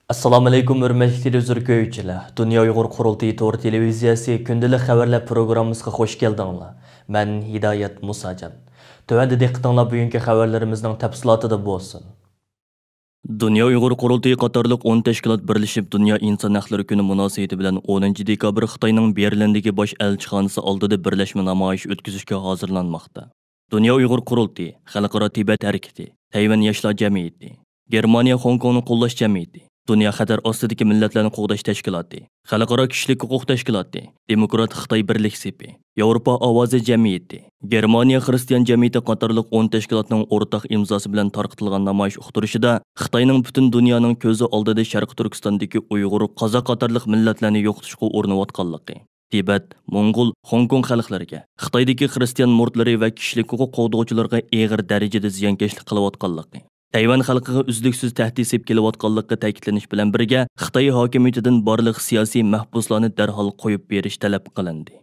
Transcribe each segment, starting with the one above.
Assalomu alaykum hurmatli televizor Dünya Uyghur Qurultayı Tor televiziyasi kundalik xabarlar programmasiga xush keldinglar. Men Hidoyat Musajan. Tövəndə diqqətinizlər bugünkü xəbərlərimizin təfsilatında bolsun. Dünya Uyghur Qurultayı qatarlıq 10 təşkilat birləşib Dünya İnsan Hüquqları Günü münasibəti bilan 10 dekabr Xitoyning Berlindagi bosh elchixonasi oldida birlashma namoyish o'tkazishga hozirlanmoqda. Dünya Uyghur Qurultayı, Xalqaro Tibet harakati, Tayvan yoshlar jamiyati, Germaniya Hong Kongni qo'llash jamiyati, Dünya xatar ostidagi millatlarni qo'g'dash tashkiloti, Xalqaro kishilik huquq tashkiloti, Demokrat Xitoy birlik sepi, Yevropa ovozi jamiyati, Germaniya xristian jamiyati qatorliq 10 tashkilotning o'rtaq imzosi bilan tarqatilgan namoyish uqtirishida Xitoyning butun dunyoning ko'zi oldida Sharq Turkistondagi Uyg'ur, qozoq qatorliq millatlarni yo'qotishga urinayotganligi, Tibet, Mongol, Hong Kong xalqlariga, Xitoydagi xristian murtlari va kishilik huquq qo'g'dovchilarga og'ir darajada ziyonkashlik qilayotganligi, Tayvan xalqiga uzluksiz tahdid sep kelayotganligi ta'kidlanish bilan birga Xitoy hokimiyatidan barliq siyosiy mahbuslarni darhol qo'yib berish talab qilindi.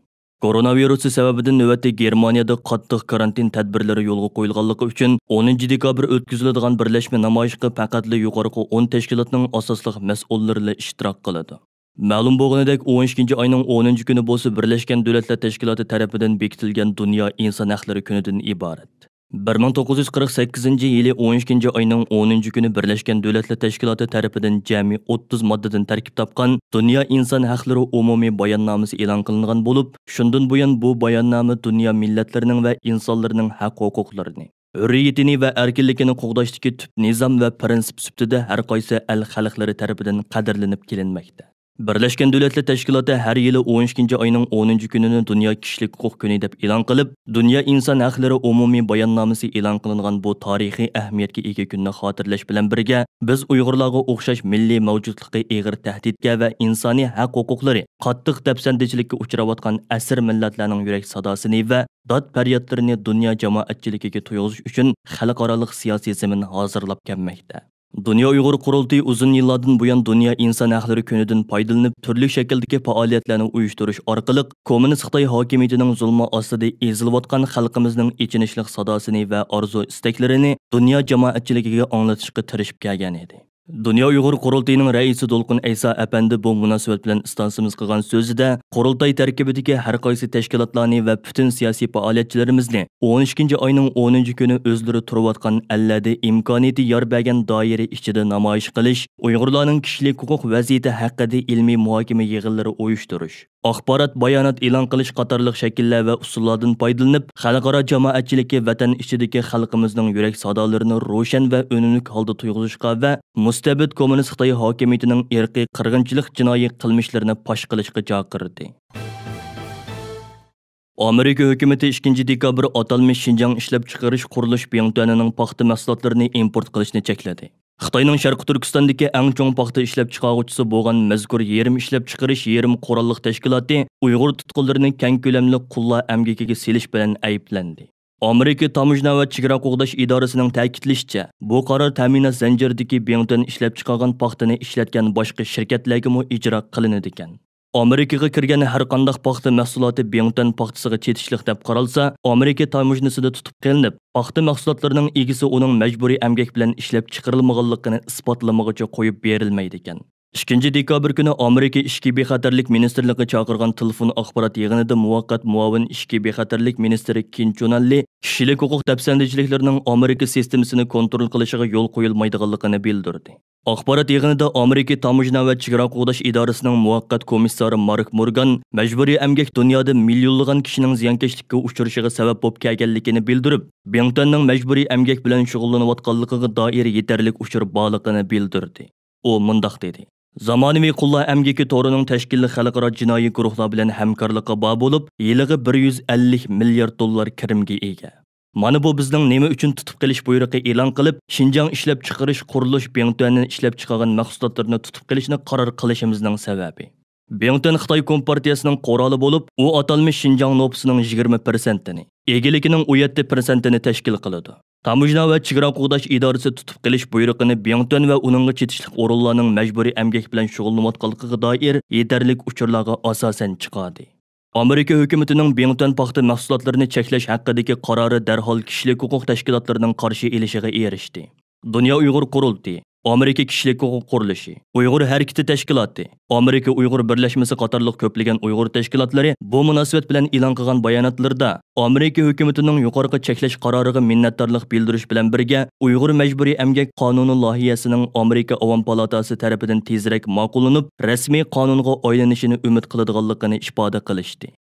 Koronavirusi sababidan navbatda Germaniyada qattiq karantin tadbirlari yo'lga qo'yilganligi uchun 10 dekabr o'tkaziladigan birlashma namoyishga faqatli yuqorqi 10 tashkilotning asosliq mas'ullari ishtirok qiladi. Ma'lum bo'lganidek 12 oyning 10 kuni bo'lsa Birlashgan Davlatlar Tashkiloti tomonidan bekitilgan Dunyo inson huquqlari kunidan iborat. 1948 yili 12 oyning 10 kuni Birlashgan Davlatlar Tashkiloti tomonidan jami 30 moddadan tarkib topgan Dunyo inson huquqlari umumiy bayonnomasi e'lon qilingan bo'lib, shundan buyon bu bayonnoma dunyo millatlarining va insonlarning haq-huquqlarini, hurriyatini va erkinligini qo'g'dashdagi tub nizom va prinsip sifatida har qaysi el xalqlari tomonidan qadrlanib kelinmoqda. Birlashgan Davlatlar Tashkiloti har yili 12 oyning 10 kunini Dunyo kishilik huquq kuni deb e'lon qilib, Dunyo inson huquqlari umumiy bayonnomasi e'lon qilingan bu tarixiy ahamiyatga ega kunni xotirlash bilan birga, biz Uyg'urlarga o'xshash milliy mavjudlikka og'ir tahdidga va insoniy haq-huquqlari qattiq dafsandichilikka uchrayotgan asr millatlarning yurak sadosini va dod faryodlarini dunyo jamoatchiligiga to'yg'ish uchun xalqaro siyosiy zamin hozirlab kelmoqda. Dünya Uyghur Qurultayı uzun yillardan buyon Dunyo inson huquqlari kunidan foydalanib turli shakldagi faoliyatlarni uyushtirish orqali kommunist Xitoy hokimiyatining zulmi ostida ezilayotgan xalqimizning ichinishlik sadosini va orzu-istaklarini dunyo jamoatchiligiga anglatishga tirishib kelgan edi. Dünya Uyghur Qurultayıning raisi Dolqun Aysa apandi bu munosabat bilan istansimiz qilgan so'zida Qurultay tarkibidagi har qaysi tashkilotlarni va butun siyosiy faoliyatchilarimizni 12 oyning 10 kuni o'zlari turayotgan allarda imkoniyati yor bergan doira ichida namoyish qilish, Uyg'urlarning kishilik huquq vaziyati haqida ilmiy muhokama yig'inlari uyushtirish, axborot bayonot e'lon qilish qatorliq shakllar va usullardan foydalanib, xalqaro jamoatchilikka vatan ichidagi xalqimizning yurak sadolarini ro'shan va unumli holda to'yg'izishga va mustabid kommunist Xitoy hokimiyatining irqiy qirg'inchilik jinoiy qilmishlarini fosh qilishga chaqirdi. Amerika hukumati 2 dekabr atalmish Xinjiang ishlab chiqarish qurilish biyontuanining paxta mahsulotlarini import qilishni chekladi. Xitoyning Sharq Turkistondagi eng chong paxta ishlab chiqaruvchisi bo'lgan mazkur yerim ishlab chiqarish yerim qurolliq tashkiloti Uyg'ur tutqunlarini keng ko'lamli qullar amgakiga selish bilan ayblandi. Amerika Tamojna va chegara qo'g'dash idorasining ta'kidlashicha, bu qaror ta'minot zanjiridagi biyontuan ishlab chiqargan paxtani ishlatgan boshqa shirkatlarga ham ijro qilinadi ekan. Amerikaga kirgan har qanday paxta mahsuloti biyontuan paxtasiga chetishlik deb qaralsa, Amerika tamojnasida tutib qilinib, paxta mahsulotlarining egisi uning majburiy emgak bilan ishlab chiqarilmaganligini isbotlamog'icha qo'yib berilmaydi ekan. 2 dekabr kuni Amerika Ishki bexatarlik ministrligi chaqirgan telefon axborot yig'inida muvaqqat muavin Ishki bexatarlik ministri Kin Chunalli kishilik huquq dafsandichiliklarning Amerika sistemasini kontrol qilishiga yo'l qo'yilmaydiganligini bildirdi. Axborot yig'inida Amerika Tamojna va chegara qo'g'dash idorasining muvaqqat komissari Mark Morgan majburiy emgak dunyoda millionlagan kishining ziyonkashlikka uchrashiga sabab bo'lib kelganligini bildirib, Biyontuanning majburiy emgak bilan shug'ullanayotganligiga doir yetarlik uchur borligini bildirdi. U mundaq dedi: Zamonaviy qullar amgaki to'rining tashkilli xalqaro jinoiy guruhlar bilan hamkorlikqa bor bo'lib, yiliga 150 milliard dollar kirimga ega. Mana bu bizning nima uchun tutib qilish buyrug'i e'lon qilib, Xinjiang ishlab chiqarish qurilish biyontuanini ishlab chiqargan mahsulotlarni tutib qilishni qaror qilishimizning sababi. Biyontuan Xitoy Kompartiyasining quroli bo'lib, u atalmish Xinjiang nopisining 20%ni, egaligining 17%ni tashkil qiladi. Tamojna va chegara qo'g'dash idorasi tutib qilish buyrug'ini Biyontuan va uningga chetishlik o'rinlarning majburiy emgak bilan shug'ullanayotganligiga doir yetarli uchurlarga asosan chiqadi. Amerika hukumatining Biyontuan paxta mahsulotlarini cheklash haqidagi qarori darhol kishilik huquq tashkilotlarining qarshi elishiga erishdi. Dünya Uyghur Qurultayı, Amerika Kishilik huquq qurilishi, Uyg'ur harakati tashkiloti, Amerika Uyg'ur birlashmasi qatorliq ko'plagan Uyg'ur tashkilotlari bu munosabat bilan e'lon qilgan bayonotlarida Amerika hukumatining yuqorqi cheklash qaroriga minnatdorlik bildirish bilan birga Uyg'ur majburiy emgak qonuni loyihasining Amerika Avom palatasi tarafidan tezroq ma'qullanib, rasmiy qonunga aylanishini umid qiladiganligini ifoda qilishdi.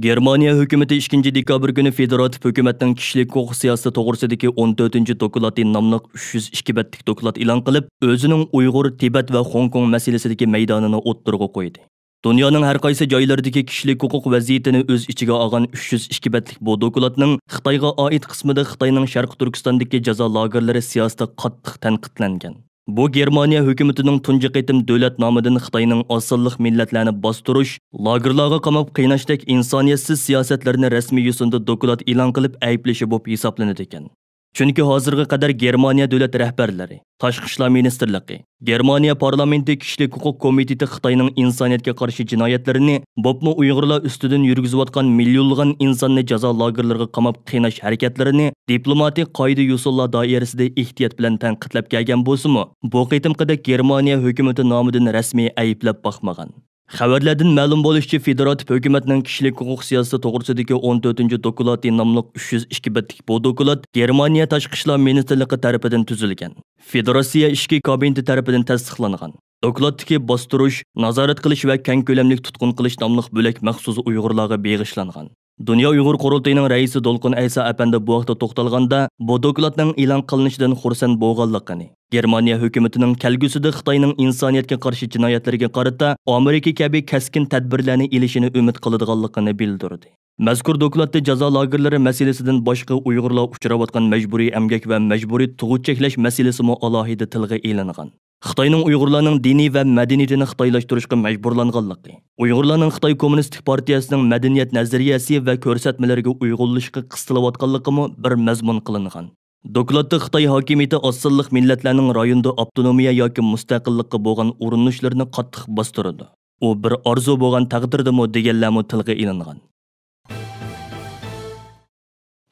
Germaniya hukumati 2 dekabr günü federativ hukumatning kishilik huquq siyosati to'g'risidagi 14-doklati nomli 302 betlik doklat e'lon qilib, o'zining Uyg'ur, Tibet va Hong Kong masalasidagi maydonini o'ttirg'a qo'ydi. Dunyoning har qaysi joylaridagi kishilik huquq vaziyatini o'z ichiga olgan 302 betlik bu doklatning Xitoyga oid qismida Xitoyning Sharq Turkistondagi jazo lagerlari siyosati qattiq tanqidlangan. Bu Germaniya hukumatining tunji qitim davlat nomidan Xitoyning osonliq millatlarni bostirish, lagerlarga qamab qiynashdek insoniyatsiz siyosatlarni rasmiy yo'sinda doklat e'lon qilib ayblashi bo'lib hisoblanadi ekan. Chunki hozirga qadar Germaniya davlat rahbarlari, Tashqi ishlar ministrligi, Germaniya parlamenti kishilik huquq komiteti Xitoyning insoniyatga qarshi jinoyatlarini, bo'pmi Uyg'urlar ustidan yurgizayotgan millionlagan insonni jazo lagerlariga qamab qiynash harakatlarini diplomatik qoida usullar doirasida ehtiyot bilan tanqidlab kelgan bo'lsa-mu, bu qitimqida Germaniya hukumati nomidan rasmiy ayblab boqmagan. Xabarlardan ma'lum bo'lishicha, federativ hukumatning kishilik huquq siyosati to'g'risidagi 14-doklati nomli 302 betlik bu doklat Germaniya Tashqi ishlar ministrligi tomonidan tuzilgan. Federatsiya ishki kabineti tomonidan tasdiqlangan. Doklatdagi bostirish, nazorat qilish va keng ko'lamli tutqun qilish nomli bo'lak maxsus Uyg'urlarga beg'ishlangan. Dunyo Uyg'ur qurultayining raisi Dolqin Aysa apandi bu vaqtda to'xtalganda, bu doklatning e'lon qilinishidan xursand bo'lganligini, Germaniya hukumatining kelgusida Xitoyning insoniyatga qarshi jinoyatlariga qarata Amerika kabi kaskin tadbirlarni elishini umid qiladiganligini bildirdi. Mazkur doklatda jazo lagerlari masalasidan boshqa Uyg'urlar uchrayotgan majburiy emgak va majburiy tug'ut cheklash masalasi mo alohida tilga e'lingan. Xitoyning Uyg'urlarning diniy va madaniyatini xitoylashtirishga majburlanganligi, Uyg'urlarning Xitoy Kommunistik partiyasining madaniyat nazariyasi va ko'rsatmalariga uyg'unlashga qistilayotganligi bir mazmun qilingan. Doklatda Xitoy hokimiyati osonliq millatlarning rayonda avtonomiya yoki mustaqillikka bo'lgan urinishlarini qattiq bostirdi. U bir orzu bo'lgan taqdirdami deganlarmi tilga ilingan.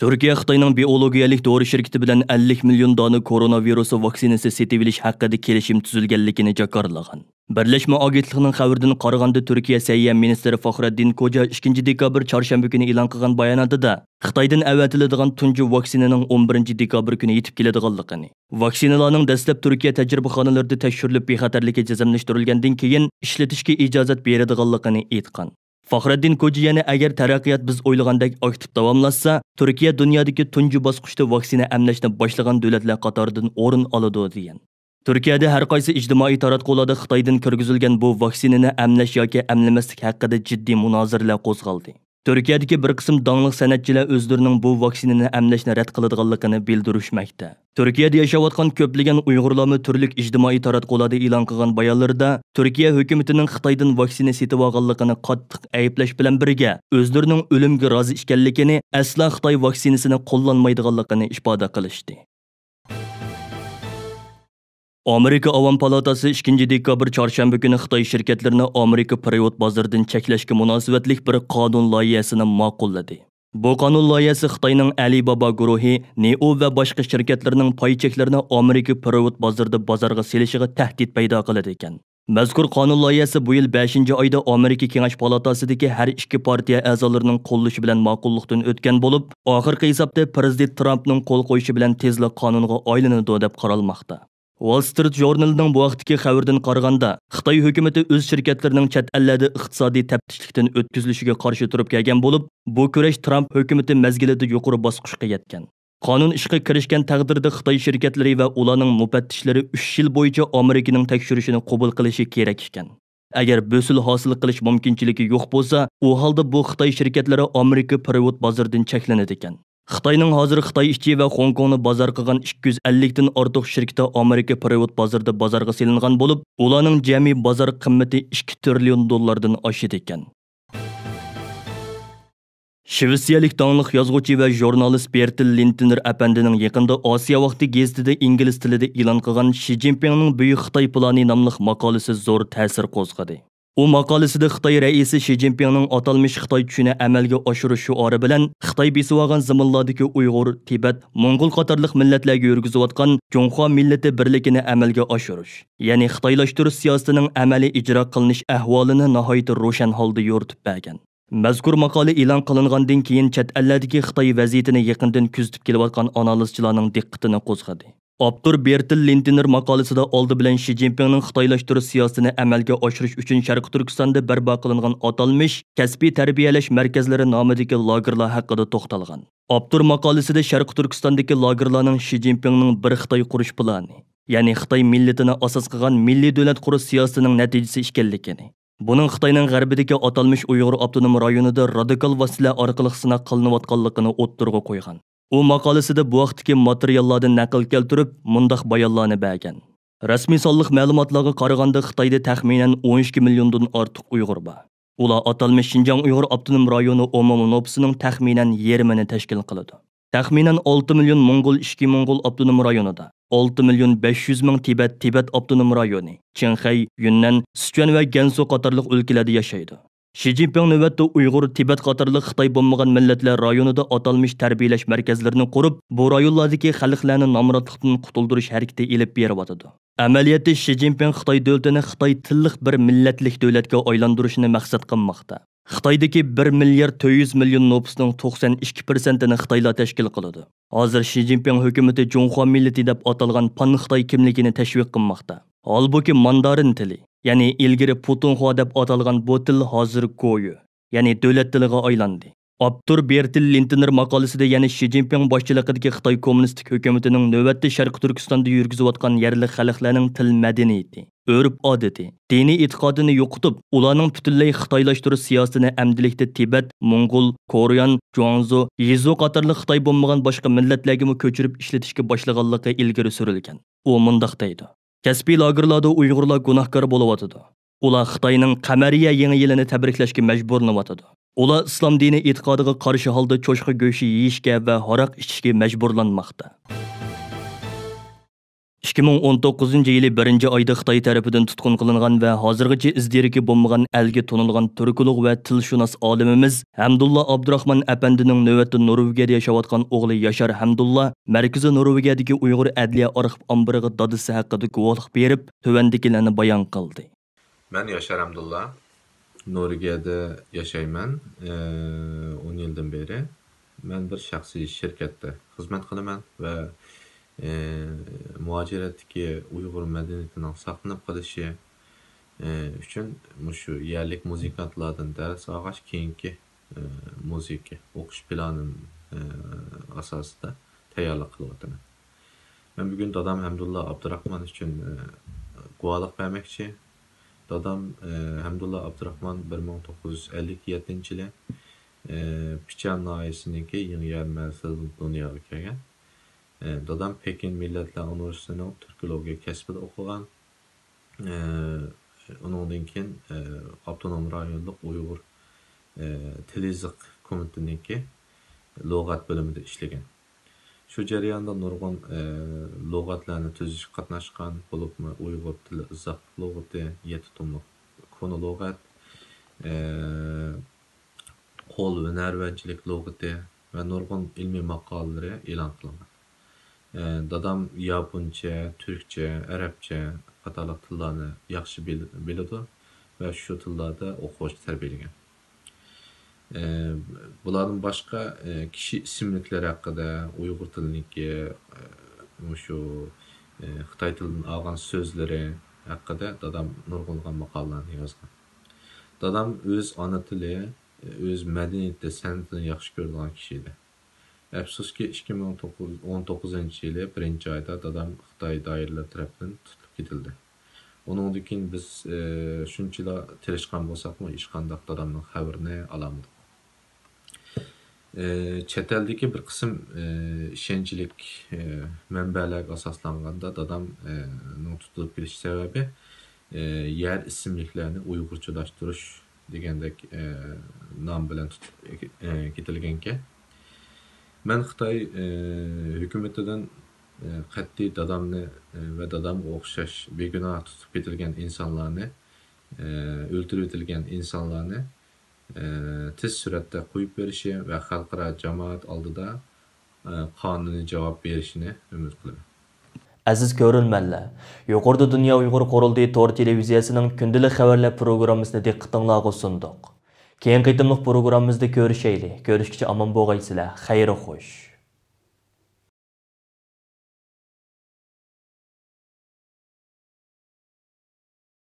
Turkiya Xitoyning biologiyalik dori shirkati bilan 50 million dona koronavirus vaksinasi setib olish haqida kelishim tuzilganligini jakarlagan. Birlashma agentligining xabaridan qaraganda, Turkiya Səhiyyə ministri Faxreddin Koca 2 dekabr çarşamba günü e'lon qilgan bayonotida Xitoydan avatiladigan tunji vaksinaning 11 dekabr kuni yetib keladiganligini, vaksinalarning dastlab Turkiya tajribaxonalarida tekshirilib bexatarligi jazmlashtirilgandan keyin ishlatishga ijozat beradiganligini aytgan. Faxreddin Koca yana agar taraqqiyot biz o'ylagandek aktiv davomlashsa, Turkiya dunyodagi tunji bosqichda vaksina emlashni boshlagan davlatlar qatoridan o'rin oladi degan. Turkiyada har qaysi ijtimoiy taratqularda Xitoydan kirgizilgan bu vaksinani emlash yoki emlamaslik haqida jiddiy munozaralar qo'zg'aldi. Turkiyadagi bir qism donliq san'atchilar o'zlarining bu vaksinani emlashni rad qiladiganligini bildirishmoqda. Turkiyada yashayotgan ko'plagan Uyg'urlarni turli ijtimoiy taratqularda e'lon qilgan bayonlarda Turkiya hukumatining Xitoydan vaksina setib olganligini qattiq ayblash bilan birga o'zlarining o'limga rozi ekanligini, asla Xitoy vaksinasini qo'llanmaydiganligini ifoda qilishdi. Amerika Avom palatasi 2 dekabr çarşamba günü Xitoy şirketlerini Amerika privat bozoridan cheklashga munosabatlik bir qonun loyihasini ma'qulladi. Bu qonun loyihasi Xitoyning Alibaba guruhi, Neo va boshqa shirkatlarning pay cheklarini Amerika privat bozorida bozorga selishiga tahdid paydo qiladi ekan. Mazkur qonun loyihasi bu yil 5-oyda Amerika Kengash palatasidagi har ikki partiya a'zolarining qo'llashi bilan ma'qullikdan o'tgan bo'lib, oxirgi hisobda prezident Trumpning qo'l qo'yishi bilan tezla qonunga aylanadi deb qaralmoqda. Wall Street Journal'ning bu vaqtdagi xabardan qaraganda, Xitoy hukumati o'z shirkatlarining chet ellarda iqtisodiy taftishlikdan o'tkazilishiga qarshi turib kelgan bo'lib, bu kurash Trump hukumati mezgilida yuqori bosqichga yetgan. Qonun ishga kirishgan taqdirda Xitoy shirkatlari va ularning mufattishlari 3 yil bo'yicha Amerikaning tekshirishini qabul qilishi kerak ekan. Agar bo'sil hosil qilish mumkinchiligi yo'q bo'lsa, u holda bu Xitoy shirkatlari Amerika privat bozoridan cheklanadi ekan. Xitoyning hozir Xitoy ichi va Hong Kongni bozor qilgan 250 dan ortiq shirkati Amerika privat bozorida bozorga selingan bo'lib, ularning jami bozor qimmati 2 trillion dollardan oshadi ekan. Shvetsiyalik donliq yozuvchi va jurnalist Bertil Lintner apandining yaqinda Osiyo vaqti gazetida ingliz tilida e'lon qilgan Xi Jinpingning Buyuk Xitoy plani nomli maqolasi zo'r ta'sir qo'zg'adi. U maqolasida Xitoy raisi Xi Jinpingning atalmış Xitoy tushini amalga oshirish shuori bilan Xitoy besib olgan zaminlardagi Uyg'ur, Tibet, Mongol qatorliq millatlarga yurgizayotgan Jonghua millati birligini amalga oshirish, ya'ni Xitoylashtirish siyosatining amaliy ijro qilinish ahvolini nihoyat ro'shan holda yoritib bergan. Mazkur maqola e'lon qilingandan keyin chet ellardagi Xitoy vaziyatini yaqindan kuzatib kelayotgan analizchilarning diqqatini qo'zg'adi. Abdur Bertil Lindner maqolasida oldi bilan Xi Jinpingning Xitoylashtirish siyosatini amalga oshirish uchun Sharqi Turkistonda barpo qilingan atalmış kasbiy tarbiyalash markazlari nomidagi lagerlar haqida to'xtalgan. Abdur maqolasida Sharqi Turkistondagi lagerlarning Xi Jinpingning bir Xitoy qurish plani, ya'ni Xitoy millatini asos qilgan milliy davlat qurish siyosatining natijasi ekanligini, buning Xitoyning g'arbidagi atalmış Uyg'ur avtonom rayonida radikal vositalar orqali sinab qilinayotganligini o'ttirg'a qo'ygan. U maqolasida bu vaqtdagi materiallardan naql keltirib, mundaq bayonlarni bergan. Rasmiy sonliq ma'lumotlarga qaraganda Xitoyda taxminan 12 milliondan ortiq Uyg'ur bor. Ular atalmış Xinjiang Uyg'ur avtonom rayoni umumiy nüfusining taxminan yarmini tashkil qiladi. Taxminan 6 million Mongol ishki Mongol avtonom rayonida, 6 million 500 ming Tibet avtonom rayoni, Qinghai, Yunnan, Sichuan va Gansu qatorliq o'lkalarda yashaydi. Xi Jinping navbatda Uyg'ur, Tibet qatorliq Xitoy bo'lmagan millatlar rayonida atalmış tarbiyalash markazlarini qurib, bu rayonlardagi xalqlarni nomrodlikdan qutuldirish harakati elib beryapti. Amaliyotda Xi Jinping Xitoy davlatini Xitoy tillik bir millatlik davlatga aylantirishni maqsad qilmoqda. Xitoydagi 1 milliard 400 million nüfusning 92%ni Xitoylar tashkil qiladi. Hozir Xi Jinping hukumatı Jonghua millati deb atalgan Pan Xitoy kimligini tashviq qilmoqda. Halbuki Mandarin tili, ya'ni ilgari Putonghua deb atalgan bu til hozir Go'yu, ya'ni davlat tiliga aylandi. Abdur Bertil Lindner maqolasida yana Xi Jinping boshchiligidagi Xitoy kommunistik hukumatining navbatda Sharqi Turkistonda yurgizayotgan yerlik xalqlarning til madaniyati, urf-odati, diniy e'tiqodini yo'qotib, ularning butunlay xitoylashtirish siyosatini amdilikda Tibet, Mongol, Korean, Guangzhou, Yizu qatorliq Xitoy bo'lmagan boshqa millatlarga ko'chirib ishlatishga boshlaganligi ilgari surilgan. U mundaq deydi: Kasbiy lagerlarda Uyg'urlar gunohkor bo'layotdi. Ular Xitoyning Qamariya yangi yilini tabriklashga majburlanayotdi. Ular islom dini e'tiqodiga qarshi holda cho'chqa go'shi yeyishga va haroq ichishga majburlanmoqda. 2019 yili 1-oyda Xitoy tarafidan tutqun qilingan va hozirgacha izderiki bo'lmagan elga tonilgan turkulug va tilshunos olimimiz Hamdulla Abdurahmon apandining navbatda Norvegiyada yashayotgan o'g'li Yashar Hamdulla markaziy Norvegiyadagi Uyg'ur adliya arxiv ombiriga dadisi haqida guvohlik berib, tuvandikilarni bayon qildi. Ben Yaşar Hamdulla. Norvegiýada yaşayman 10 yıldan beri. Ben bir şahsi şirkette hizmet kılıman ve muhaciretdeki Uygur medeniyetinin saqlanıp kalışı üçün şu yerlik muzikantlardan ders ağaç keyinki muziki okuş planının asasında tayyorlik kılıp Ben bugün dadam Hamdulla Abdurahman üçün guvalık vermekçi. Dadam Hamdulla Abdurahman 1957 yılı Piçan nahiyesiniki Yeniyer Merkez'de dünyaya gelgen. Dadam Pekin Milletler Üniversitesi'nin Türkologiya kesbide okugan. Onundan keyin Avtonom rayonluq Uyghur Tilizik komitetindeki lug'at bölümünde işlegen. Şu jarayonda nurg'un lug'atlarni tuzishga qatnashgan bo'libmi Uyg'ur tili izoh lug'ati, 7 tomlik konu lug'at, qo'l hunarvanchilik lug'ati va nurg'un ilmiy maqolalar e'lon qilingan. Dadam Yaponcha, Türkçe, Arabcha qatorliq tillarni yaxshi biladi va shu tillarda o'quvchi tarbiyalagan. Bulardan başka kişi isimlikleri hakkında Uygur tilindeki şu Xitay tilinden algan sözleri hakkında dadam nurgulgan maqalalarını yazgan. Dadam öz ana tili, öz medeniyette sanatını yaxşı görülen kişiydi. Afsus ki 2019 yılı 1-ayda dadam Xitay dairələr tarafından tutup gidildi. Onundan keyin biz şunçila tirishqan bolsaqmı hech qanday dadamning xabarini alamadik. Chet eldagi bir qism ishonchlik manbalarga asoslanganda dadam tutilib kelish sababi yer ismliklarni uyg'urchalashtirish degandek nom bilan tutib ketilganki, men Xitoy hukumatidan qat'iy dadamni va dadamga o'xshash begunoh tutib ketilgan insonlarni o'ltirib o'tilgan insonlarni tez suratda qo'yib berishi va xalqaro jamoat oldida qonuniy javob berishini umid qilaman. Aziz ko'rilmanlar, yuqorida Dunyo Uyg'ur Qurultayı Tor televiziyasining kundalik xabarlar programmasini diqqatingizga sunduq. Keyin qitimliq programmamizda ko'rishaylik. Ko'rishgacha omon bo'lgaysizlar. Xayri xush.